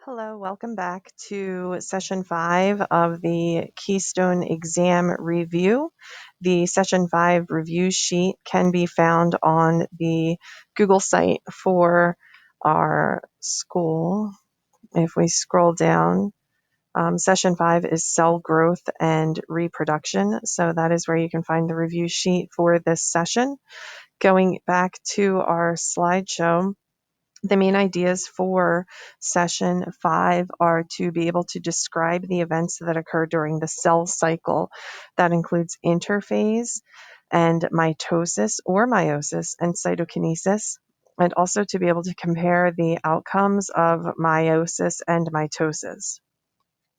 Hello, welcome back to session 5 of the Keystone exam review. The session 5 review sheet can be found on the Google site for our school. If we scroll down, session 5 is cell growth and reproduction. So that is where you can find the review sheet for this session. Going back to our slideshow, the main ideas for session 5 are to be able to describe the events that occur during the cell cycle. That includes interphase and mitosis or meiosis and cytokinesis, and also to be able to compare the outcomes of meiosis and mitosis.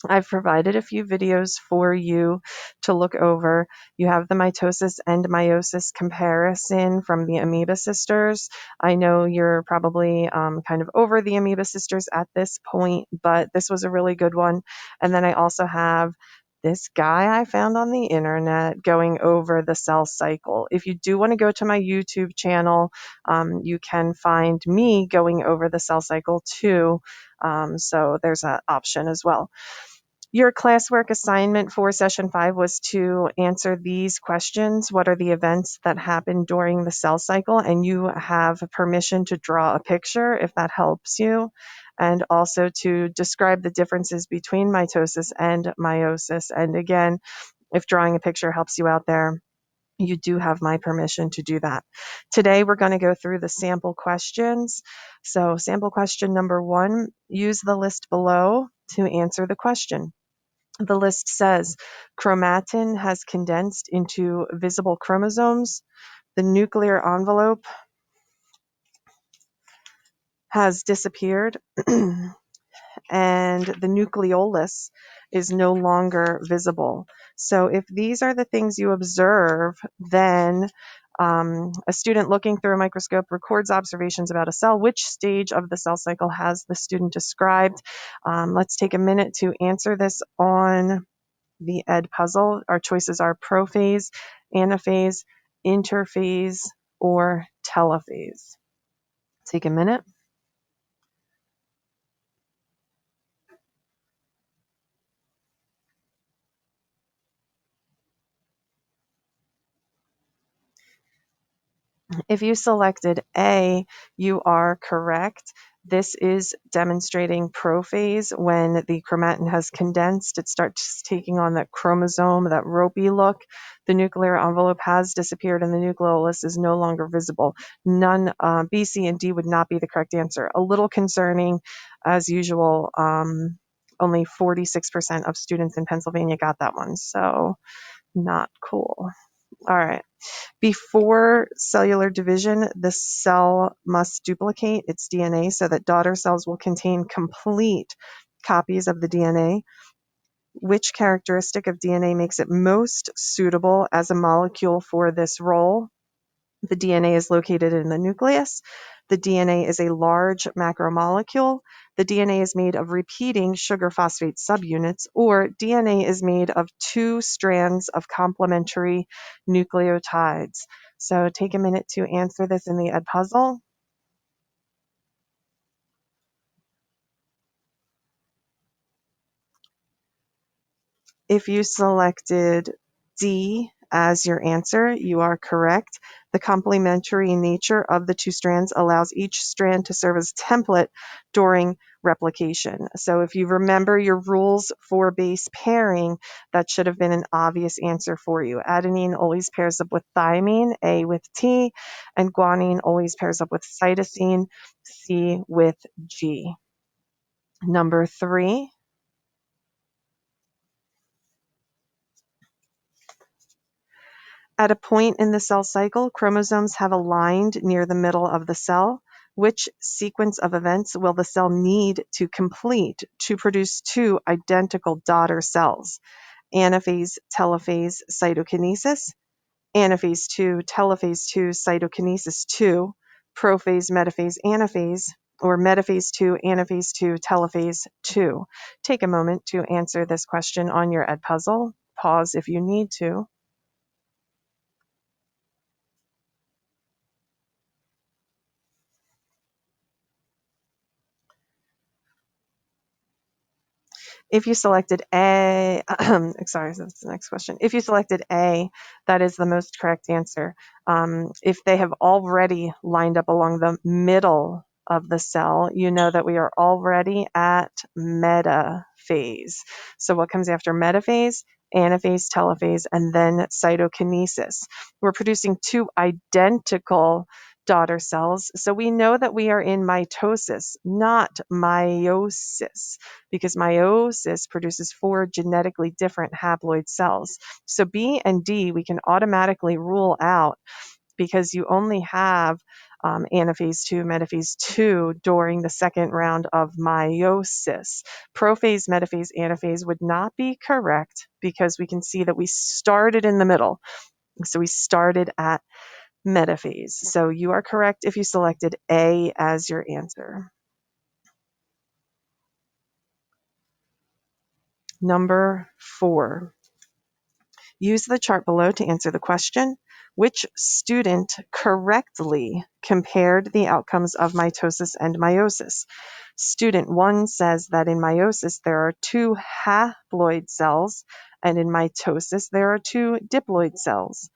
I've provided a few videos for you to look over. You have the mitosis and meiosis comparison from the Amoeba Sisters. I know you're probably kind of over the Amoeba Sisters at this point, but this was a really good one. And then I also have this guy I found on the internet going over the cell cycle. If you do want to go to my YouTube channel, you can find me going over the cell cycle too. So there's an option as well. Your classwork assignment for session 5 was to answer these questions. What are the events that happen during the cell cycle? And you have permission to draw a picture if that helps you, and also to describe the differences between mitosis and meiosis. And again, if drawing a picture helps you out there, you do have my permission to do that. Today, we're going to go through the sample questions. So sample question number 1, use the list below to answer the question. The list says chromatin has condensed into visible chromosomes. The nuclear envelope has disappeared and the nucleolus is no longer visible. So if these are the things you observe, then a student looking through a microscope records observations about a cell. Which stage of the cell cycle has the student described? Let's take a minute to answer this on the Ed puzzle. Our choices are prophase, anaphase, interphase, or telophase. Take a minute. If you selected A, you are correct. This is demonstrating prophase. When the chromatin has condensed, it starts taking on that chromosome, that ropey look. The nuclear envelope has disappeared and the nucleolus is no longer visible. None, B, C, and D would not be the correct answer. A little concerning, as usual. Only 46% of students in Pennsylvania got that one, so not cool. All right. Before cellular division, the cell must duplicate its DNA so that daughter cells will contain complete copies of the DNA. Which characteristic of DNA makes it most suitable as a molecule for this role? The DNA is located in the nucleus. The DNA is a large macromolecule. The DNA is made of repeating sugar phosphate subunits, or DNA is made of 2 strands of complementary nucleotides. So take a minute to answer this in the Ed puzzle. If you selected D as your answer, you are correct. The complementary nature of the 2 strands allows each strand to serve as template during replication. So if you remember your rules for base pairing, that should have been an obvious answer for you. Adenine always pairs up with thymine, A with T, and guanine always pairs up with cytosine, C with G. Number 3. At a point in the cell cycle, chromosomes have aligned near the middle of the cell. Which sequence of events will the cell need to complete to produce 2 identical daughter cells? Anaphase, telophase, cytokinesis. Anaphase 2, telophase 2, cytokinesis 2. Prophase, metaphase, anaphase. Or metaphase 2, anaphase 2, telophase 2. Take a moment to answer this question on your Ed puzzle. Pause if you need to. If you selected A, sorry, that's the next question. If you selected A, that is the most correct answer. If they have already lined up along the middle of the cell, you know that we are already at metaphase. So what comes after metaphase? Anaphase, telophase, and then cytokinesis. We're producing two identical daughter cells. So we know that we are in mitosis, not meiosis, because meiosis produces four genetically different haploid cells. So B and D we can automatically rule out because you only have anaphase 2, metaphase 2 during the second round of meiosis. Prophase, metaphase, anaphase would not be correct because we can see that we started in the middle. So we started at metaphase. So you are correct if you selected A as your answer. Number 4. Use the chart below to answer the question, which student correctly compared the outcomes of mitosis and meiosis? Student 1 says that in meiosis there are 2 haploid cells, and in mitosis there are 2 diploid cells.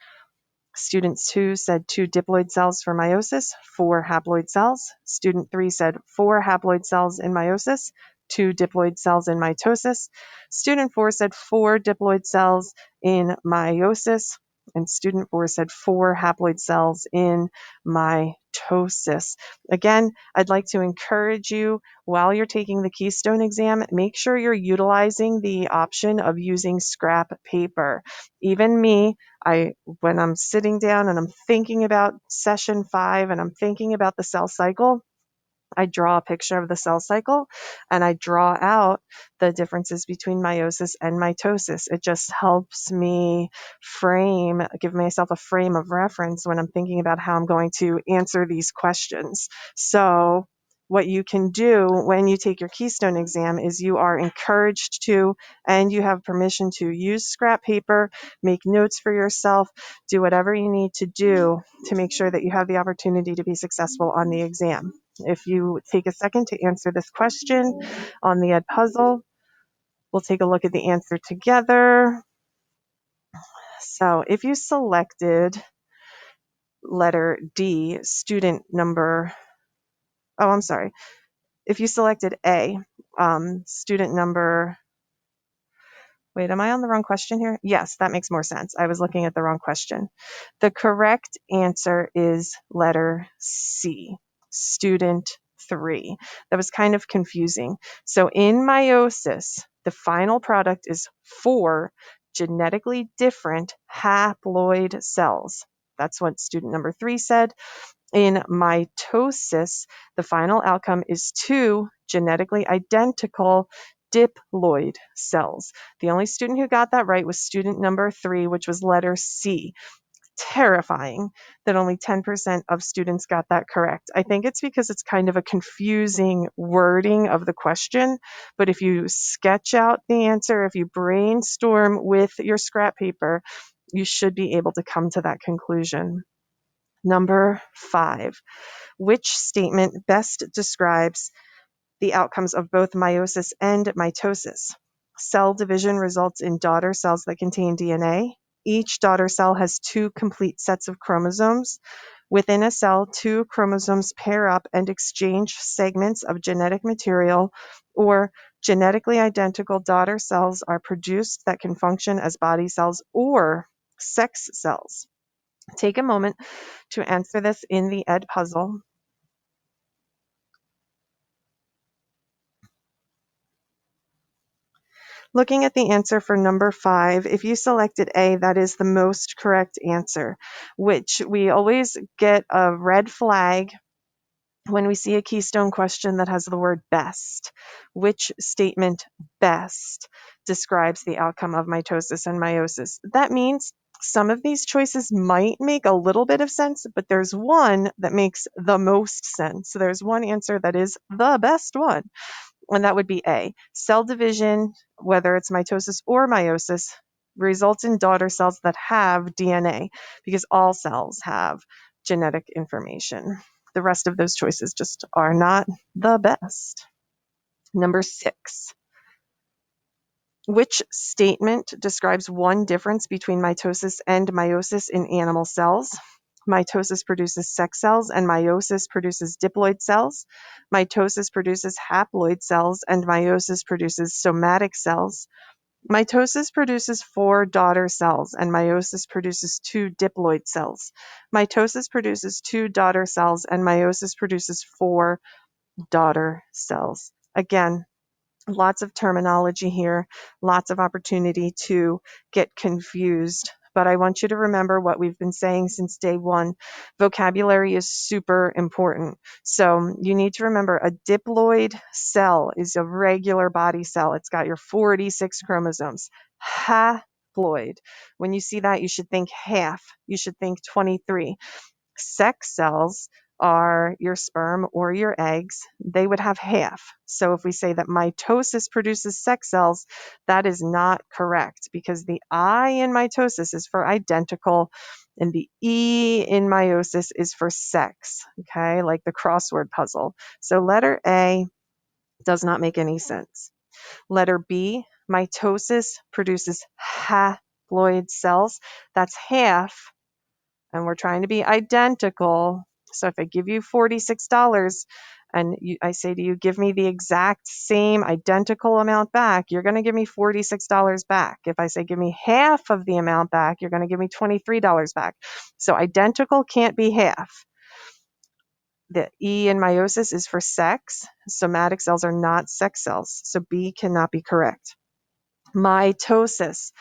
Student 2 said 2 diploid cells for meiosis, 4 haploid cells. Student 3 said 4 haploid cells in meiosis, 2 diploid cells in mitosis. Student 4 said 4 diploid cells in meiosis, and student 4 said 4 haploid cells in mitosis. Again, I'd like to encourage you while you're taking the Keystone exam, make sure you're utilizing the option of using scrap paper. Even me, when I'm sitting down and I'm thinking about session 5 and I'm thinking about the cell cycle, I draw a picture of the cell cycle and I draw out the differences between meiosis and mitosis. It just helps me give myself a frame of reference when I'm thinking about how I'm going to answer these questions. So what you can do when you take your Keystone exam is you are encouraged to, and you have permission to, use scrap paper, make notes for yourself, do whatever you need to do to make sure that you have the opportunity to be successful on the exam. If you take a second to answer this question on the Edpuzzle, we'll take a look at the answer together. So if you selected letter D, student number, if you selected A, student number, wait, am I on the wrong question here? Yes, that makes more sense. I was looking at the wrong question. The correct answer is letter C, student 3. That was kind of confusing. So in meiosis, the final product is 4 genetically different haploid cells. That's what student number 3 said. In mitosis, the final outcome is 2 genetically identical diploid cells. The only student who got that right was student number 3, which was letter C. Terrifying that only 10% of students got that correct. I think it's because it's kind of a confusing wording of the question, but if you sketch out the answer, if you brainstorm with your scrap paper, you should be able to come to that conclusion. Number 5. Which statement best describes the outcomes of both meiosis and mitosis? Cell division results in daughter cells that contain DNA. Each daughter cell has 2 complete sets of chromosomes. Within a cell, 2 chromosomes pair up and exchange segments of genetic material, or genetically identical daughter cells are produced that can function as body cells or sex cells. Take a moment to answer this in the Edpuzzle. Looking at the answer for number 5, if you selected A, that is the most correct answer, which we always get a red flag when we see a Keystone question that has the word best. Which statement best describes the outcome of mitosis and meiosis? That means some of these choices might make a little bit of sense, but there's one that makes the most sense. So there's one answer that is the best one, and that would be A. Cell division, whether it's mitosis or meiosis, results in daughter cells that have DNA, because all cells have genetic information. The rest of those choices just are not the best. Number 6. Which statement describes one difference between mitosis and meiosis in animal cells? Mitosis produces sex cells and meiosis produces diploid cells. Mitosis produces haploid cells and meiosis produces somatic cells. Mitosis produces 4 daughter cells and meiosis produces 2 diploid cells. Mitosis produces 2 daughter cells and meiosis produces 4 daughter cells. Again, lots of terminology here, lots of opportunity to get confused. But I want you to remember what we've been saying since day one. Vocabulary is super important. So you need to remember a diploid cell is a regular body cell. It's got your 46 chromosomes. Haploid. When you see that, you should think half. You should think 23. Sex cells are your sperm or your eggs. They would have half. So if we say that mitosis produces sex cells, that is not correct because the I in mitosis is for identical and the E in meiosis is for sex, okay, like the crossword puzzle. So letter A does not make any sense. Letter B, mitosis produces haploid cells. That's half, and we're trying to be identical. So if I give you $46 and I say to you, give me the exact same identical amount back, you're going to give me $46 back. If I say, give me half of the amount back, you're going to give me $23 back. So identical can't be half. The E in meiosis is for sex. Somatic cells are not sex cells. So B cannot be correct. Mitosis,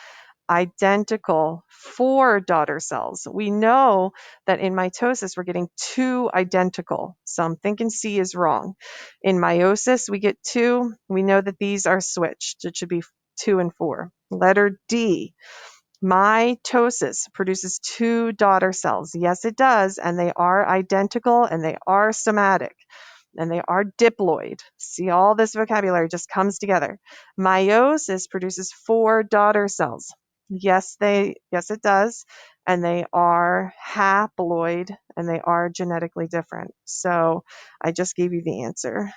identical 4 daughter cells. We know that in mitosis, we're getting 2 identical. So I'm thinking C is wrong. In meiosis, we get 2. We know that these are switched. It should be 2 and 4. Letter D, mitosis produces 2 daughter cells. Yes, it does. And they are identical and they are somatic. And they are diploid. See, all this vocabulary just comes together. Meiosis produces 4 daughter cells. Yes, it does. And they are haploid and they are genetically different. So I just gave you the answer.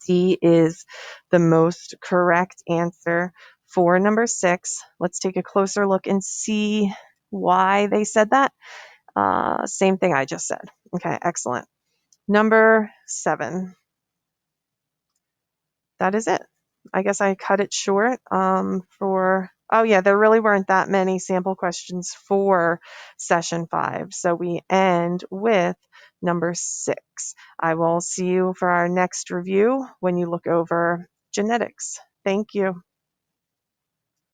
D is the most correct answer for number 6. Let's take a closer look and see why they said that. Same thing I just said. Okay, excellent. Number 7. That is it. I guess I cut it short there really weren't that many sample questions for session 5. So we end with number 6. I will see you for our next review when you look over genetics. Thank you.